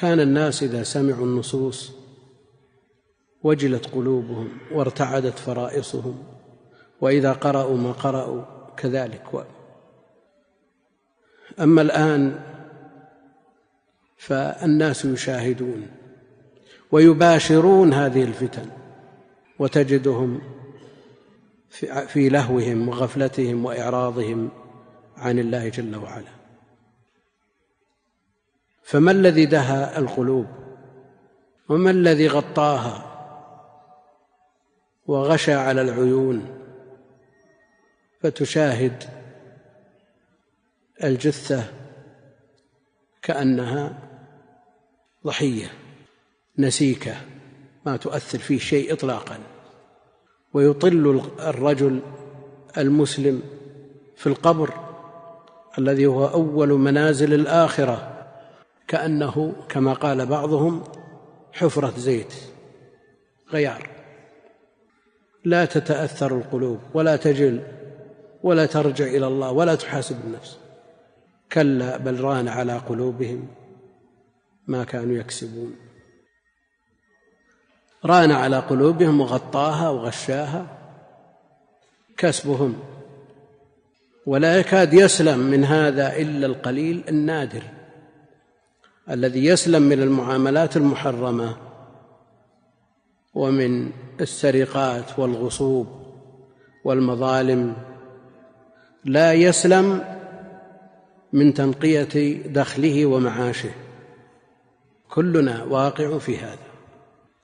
كان الناس إذا سمعوا النصوص وجلت قلوبهم وارتعدت فرائصهم، وإذا قرأوا ما قرأوا كذلك. أما الآن فالناس يشاهدون ويباشرون هذه الفتن، وتجدهم في لهوهم وغفلتهم وإعراضهم عن الله جل وعلا. فما الذي دهى القلوب؟ وما الذي غطاها وغشى على العيون فتشاهد الجثة كأنها ضحية نسيكة ما تؤثر فيه شيء إطلاقا، ويطل الرجل المسلم في القبر الذي هو أول منازل الآخرة كأنه كما قال بعضهم حفرة زيت غيار، لا تتأثر القلوب ولا تجل ولا ترجع إلى الله ولا تحاسب النفس. كلا بل ران على قلوبهم ما كانوا يكسبون. ران على قلوبهم وغطاها وغشاها كسبهم، ولا يكاد يسلم من هذا إلا القليل النادر الذي يسلم من المعاملات المحرمة ومن السرقات والغصوب والمظالم، لا يسلم من تنقية دخله ومعاشه. كلنا واقع في هذا.